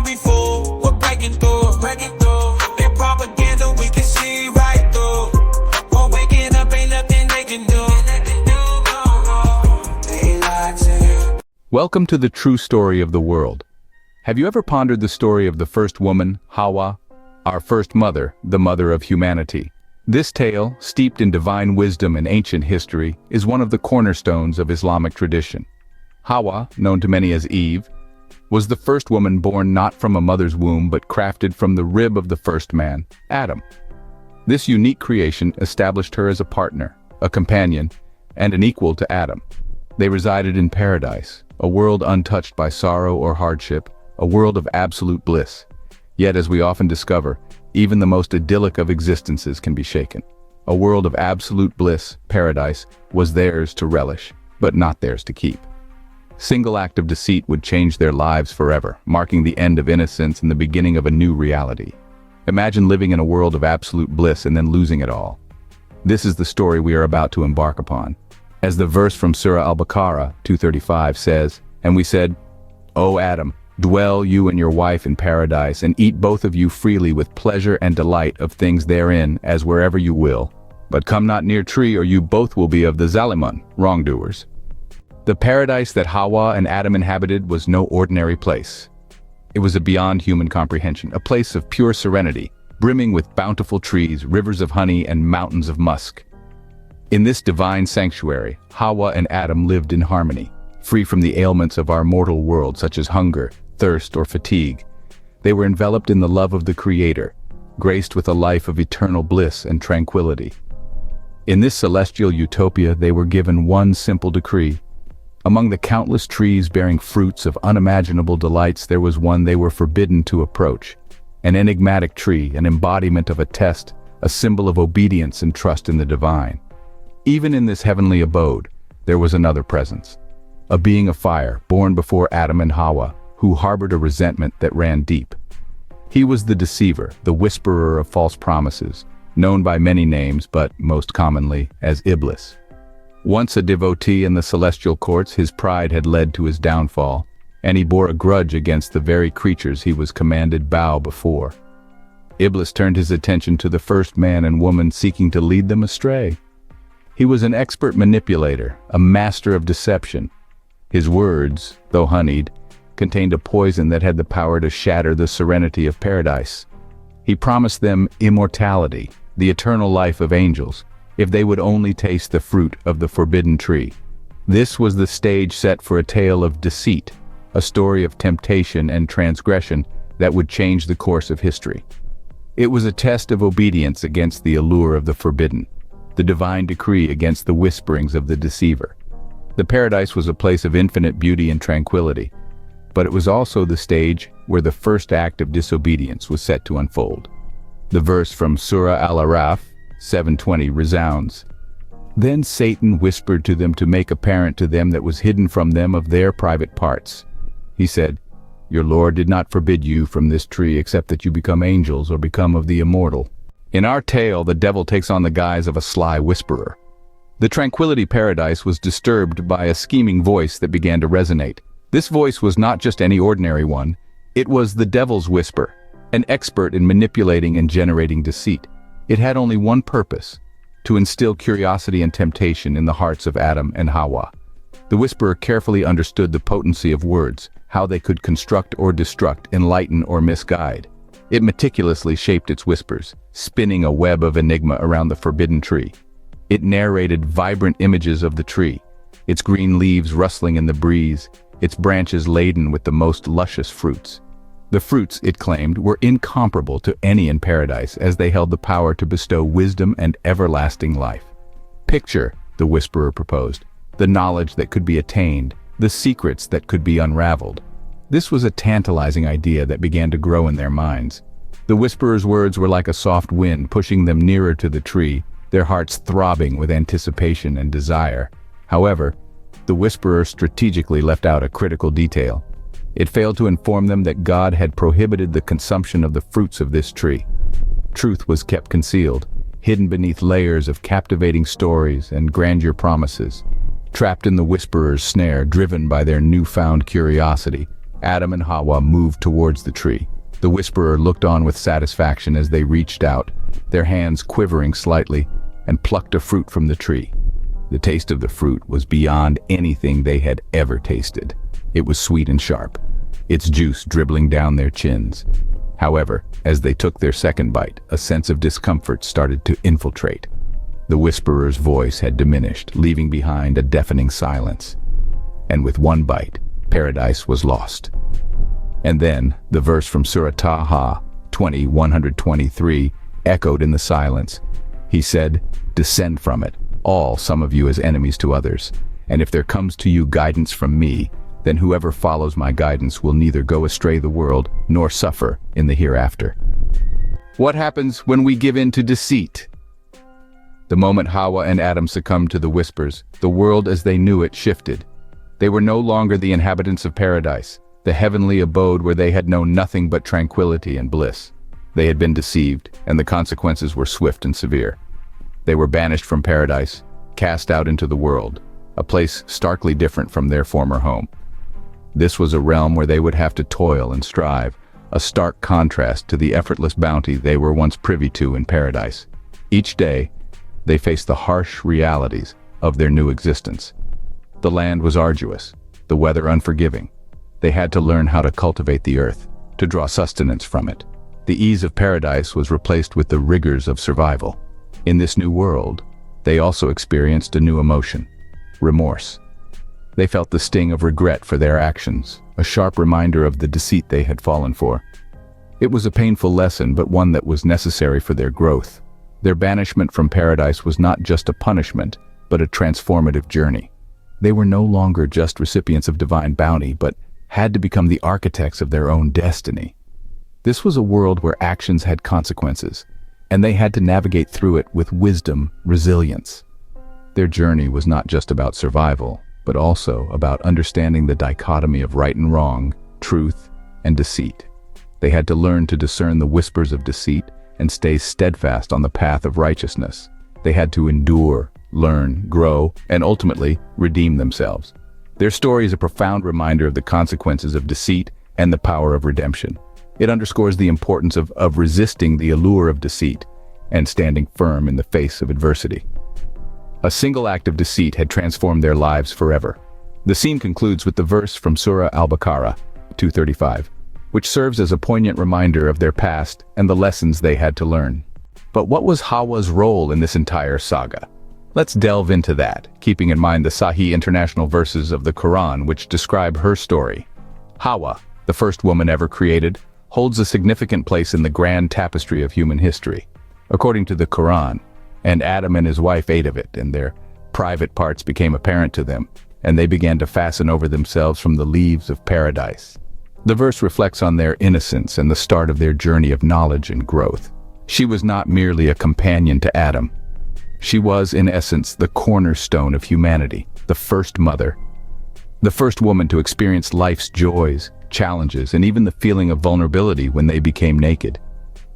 won't be fooled. We're breaking through, breaking through. Their propaganda we can see right through. We're waking up, ain't nothing they can do. They lied to you. Welcome to the true story of the world. Have you ever pondered the story of the first woman, Hawa, our first mother, the mother of humanity? This tale, steeped in divine wisdom and ancient history, is one of the cornerstones of Islamic tradition. Hawa, known to many as Eve, was the first woman born not from a mother's womb but crafted from the rib of the first man, Adam. This unique creation established her as a partner, a companion, and an equal to Adam. They resided in paradise, a world untouched by sorrow or hardship, a world of absolute bliss. Yet, as we often discover, even the most idyllic of existences can be shaken. A world of absolute bliss, paradise, was theirs to relish, but not theirs to keep. Single act of deceit would change their lives forever, marking the end of innocence and the beginning of a new reality. Imagine living in a world of absolute bliss and then losing it all. This is the story we are about to embark upon. As the verse from Surah Al-Baqarah 235 says, "And we said, O Adam, dwell you and your wife in paradise, and eat both of you freely with pleasure and delight of things therein, as wherever you will. But come not near tree, or you both will be of the Zalimun, wrongdoers." The paradise that Hawa and Adam inhabited was no ordinary place. It was a beyond human comprehension, a place of pure serenity, brimming with bountiful trees, rivers of honey, and mountains of musk. In this divine sanctuary, Hawa and Adam lived in harmony, free from the ailments of our mortal world such as hunger, thirst, or fatigue. They were enveloped in the love of the Creator, graced with a life of eternal bliss and tranquility. In this celestial utopia, they were given one simple decree. Among the countless trees bearing fruits of unimaginable delights, there was one they were forbidden to approach. An enigmatic tree, an embodiment of a test, a symbol of obedience and trust in the divine. Even in this heavenly abode, there was another presence. A being of fire, born before Adam and Hawa, who harbored a resentment that ran deep. He was the deceiver, the whisperer of false promises, known by many names but most commonly as Iblis. Once a devotee in the celestial courts, his pride had led to his downfall, and he bore a grudge against the very creatures he was commanded bow before. Iblis turned his attention to the first man and woman, seeking to lead them astray. He was an expert manipulator, a master of deception. His words, though honeyed, contained a poison that had the power to shatter the serenity of paradise. He promised them immortality, the eternal life of angels, if they would only taste the fruit of the forbidden tree. This was the stage set for a tale of deceit, a story of temptation and transgression that would change the course of history. It was a test of obedience against the allure of the forbidden, the divine decree against the whisperings of the deceiver. The paradise was a place of infinite beauty and tranquility, but it was also the stage where the first act of disobedience was set to unfold. The verse from Surah Al-Araf 7:20 resounds, "Then Satan whispered to them to make apparent to them that was hidden from them of their private parts. He said, Your Lord did not forbid you from this tree except that you become angels or become of the immortal." In our tale, the devil takes on the guise of a sly whisperer. The tranquility paradise was disturbed by a scheming voice that began to resonate. This voice was not just any ordinary one, it was the devil's whisper, an expert in manipulating and generating deceit. It had only one purpose: to instill curiosity and temptation in the hearts of Adam and Hawa. The whisperer carefully understood the potency of words, how they could construct or destruct, enlighten or misguide. It meticulously shaped its whispers, spinning a web of enigma around the forbidden tree. It narrated vibrant images of the tree, its green leaves rustling in the breeze, its branches laden with the most luscious fruits. The fruits, it claimed, were incomparable to any in paradise, as they held the power to bestow wisdom and everlasting life. Picture, the whisperer proposed, the knowledge that could be attained, the secrets that could be unraveled. This was a tantalizing idea that began to grow in their minds. The whisperer's words were like a soft wind pushing them nearer to the tree, their hearts throbbing with anticipation and desire. However, the whisperer strategically left out a critical detail. It failed to inform them that God had prohibited the consumption of the fruits of this tree. Truth was kept concealed, hidden beneath layers of captivating stories and grandeur promises. Trapped in the whisperer's snare, driven by their newfound curiosity, Adam and Hawa moved towards the tree. The Whisperer looked on with satisfaction as they reached out, their hands quivering slightly, and plucked a fruit from the tree. The taste of the fruit was beyond anything they had ever tasted. It was sweet and sharp, its juice dribbling down their chins. However, as they took their second bite, a sense of discomfort started to infiltrate. The Whisperer's voice had diminished, leaving behind a deafening silence. And with one bite, paradise was lost. And then, the verse from Surah Taha 20:123 echoed in the silence. He said, "Descend from it, all some of you as enemies to others. And if there comes to you guidance from me, then whoever follows my guidance will neither go astray the world nor suffer in the hereafter." What happens when we give in to deceit? The moment Hawa and Adam succumbed to the whispers, the world as they knew it shifted. They were no longer the inhabitants of paradise, the heavenly abode where they had known nothing but tranquility and bliss. They had been deceived, and the consequences were swift and severe. They were banished from paradise, cast out into the world, a place starkly different from their former home. This was a realm where they would have to toil and strive, a stark contrast to the effortless bounty they were once privy to in paradise. Each day, they faced the harsh realities of their new existence. The land was arduous, the weather unforgiving. They had to learn how to cultivate the earth, to draw sustenance from it. The ease of paradise was replaced with the rigors of survival. In this new world, they also experienced a new emotion: remorse. They felt the sting of regret for their actions, a sharp reminder of the deceit they had fallen for. It was a painful lesson, but one that was necessary for their growth. Their banishment from paradise was not just a punishment, but a transformative journey. They were no longer just recipients of divine bounty, but had to become the architects of their own destiny. This was a world where actions had consequences, and they had to navigate through it with wisdom, resilience. Their journey was not just about survival, but also about understanding the dichotomy of right and wrong, truth and deceit. They had to learn to discern the whispers of deceit and stay steadfast on the path of righteousness. They had to endure, learn, grow, and ultimately redeem themselves. Their story is a profound reminder of the consequences of deceit and the power of redemption. It underscores the importance of resisting the allure of deceit and standing firm in the face of adversity. A single act of deceit had transformed their lives forever. The scene concludes with the verse from Surah Al-Baqarah 235, which serves as a poignant reminder of their past and the lessons they had to learn. But what was Hawa's role in this entire saga? Let's delve into that, keeping in mind the Sahih international verses of the Quran which describe her story. Hawa, the first woman ever created, holds a significant place in the grand tapestry of human history. According to the Quran, and Adam and his wife ate of it, and their private parts became apparent to them, and they began to fasten over themselves from the leaves of paradise. The verse reflects on their innocence and the start of their journey of knowledge and growth. She was not merely a companion to Adam. She was, in essence, the cornerstone of humanity, the first mother, the first woman to experience life's joys, challenges, and even the feeling of vulnerability when they became naked.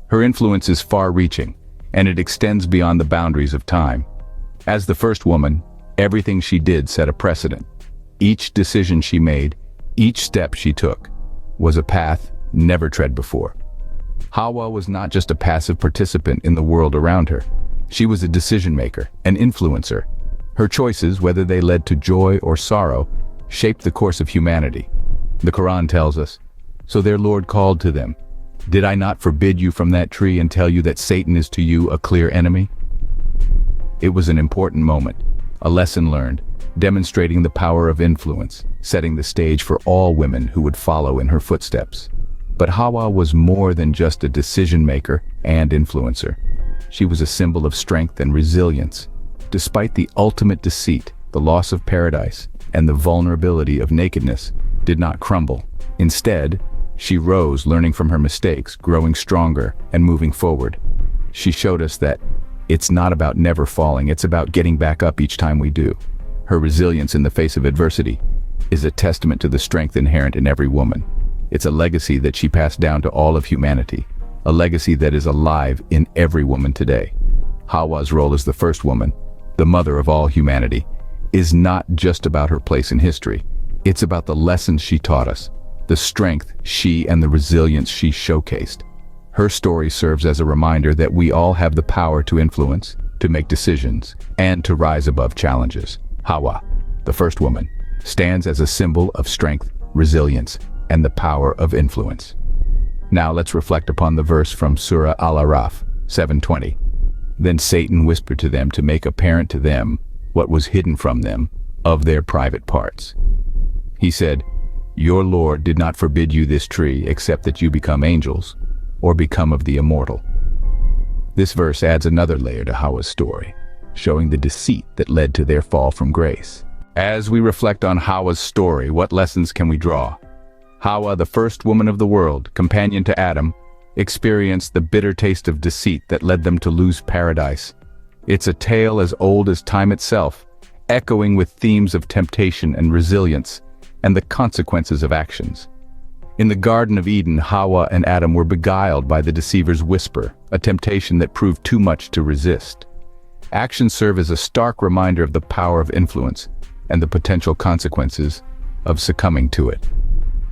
Her influence is far-reaching, and it extends beyond the boundaries of time. As the first woman, everything she did set a precedent. Each decision she made, each step she took, was a path never tread before. Hawa was not just a passive participant in the world around her. She was a decision-maker, an influencer. Her choices, whether they led to joy or sorrow, shaped the course of humanity. The Quran tells us, "So their Lord called to them, 'Did I not forbid you from that tree and tell you that Satan is to you a clear enemy?'" It was an important moment, a lesson learned, demonstrating the power of influence, setting the stage for all women who would follow in her footsteps. But Hawa was more than just a decision-maker and influencer. She was a symbol of strength and resilience. Despite the ultimate deceit, the loss of paradise, and the vulnerability of nakedness did not crumble. Instead, she rose, learning from her mistakes, growing stronger, and moving forward. She showed us that it's not about never falling, it's about getting back up each time we do. Her resilience in the face of adversity is a testament to the strength inherent in every woman. It's a legacy that she passed down to all of humanity, a legacy that is alive in every woman today. Hawa's role as the first woman, the mother of all humanity, is not just about her place in history. It's about the lessons she taught us, the strength and the resilience she showcased. Her story serves as a reminder that we all have the power to influence, to make decisions, and to rise above challenges. Hawa, the first woman, stands as a symbol of strength, resilience, and the power of influence. Now let's reflect upon the verse from Surah Al-Araf 7:20. Then Satan whispered to them to make apparent to them what was hidden from them of their private parts. He said, "Your Lord did not forbid you this tree except that you become angels or become of the immortal." This verse adds another layer to Hawa's story, showing the deceit that led to their fall from grace. As we reflect on Hawa's story, what lessons can we draw? Hawa, the first woman of the world, companion to Adam, experienced the bitter taste of deceit that led them to lose paradise. It's a tale as old as time itself, echoing with themes of temptation and resilience, and the consequences of actions. In the Garden of Eden, Hawa and Adam were beguiled by the deceiver's whisper, a temptation that proved too much to resist. Actions serve as a stark reminder of the power of influence and the potential consequences of succumbing to it.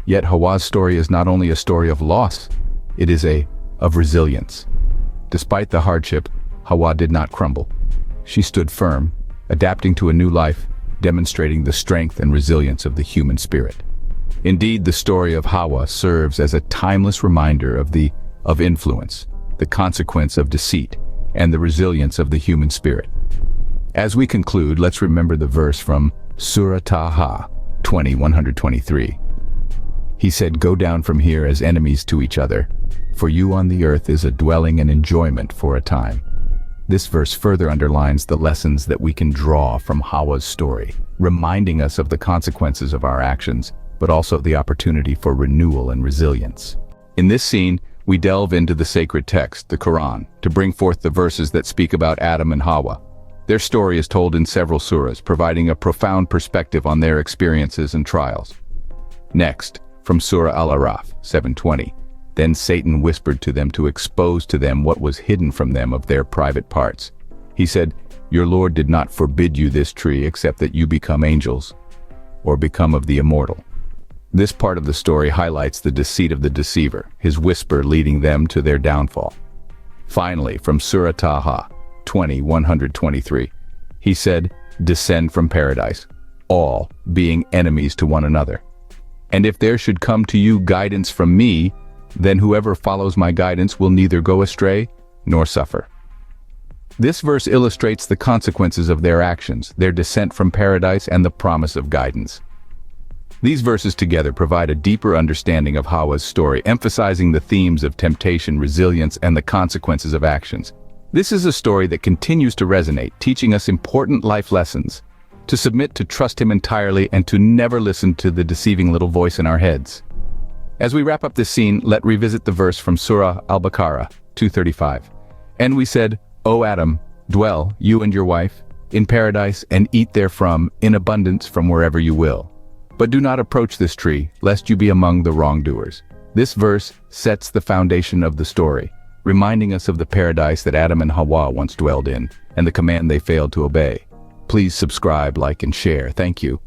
Yet Hawa's story is not only a story of loss, it is of resilience. Despite the hardship, Hawa did not crumble. She stood firm, adapting to a new life, demonstrating the strength and resilience of the human spirit. Indeed, the story of Hawa serves as a timeless reminder of influence, the consequence of deceit, and the resilience of the human spirit. As we conclude, let's remember the verse from Surah Taha 20:123. He said, "Go down from here as enemies to each other, for you on the earth is a dwelling and enjoyment for a time." This verse further underlines the lessons that we can draw from Hawa's story, reminding us of the consequences of our actions, but also the opportunity for renewal and resilience. In this scene, we delve into the sacred text, the Quran, to bring forth the verses that speak about Adam and Hawa. Their story is told in several surahs, providing a profound perspective on their experiences and trials. Next, from Surah Al-Araf 7:20, then Satan whispered to them to expose to them what was hidden from them of their private parts. He said, "Your Lord did not forbid you this tree except that you become angels or become of the immortal." This part of the story highlights the deceit of the deceiver, his whisper leading them to their downfall. Finally, from Surah Taha 20:123, he said, "Descend from paradise, all being enemies to one another. And if there should come to you guidance from me, then whoever follows my guidance will neither go astray nor suffer." This verse illustrates the consequences of their actions, their descent from paradise, and the promise of guidance. These verses together provide a deeper understanding of Hawa's story, emphasizing the themes of temptation, resilience, and the consequences of actions. This is a story that continues to resonate, teaching us important life lessons, to submit, to trust him entirely, and to never listen to the deceiving little voice in our heads. As we wrap up this scene, let's revisit the verse from Surah Al-Baqarah 2:35. "And we said, O Adam, dwell, you and your wife, in paradise, and eat therefrom in abundance from wherever you will. But do not approach this tree, lest you be among the wrongdoers." This verse sets the foundation of the story, reminding us of the paradise that Adam and Hawa once dwelled in, and the command they failed to obey. Please subscribe, like, and share. Thank you.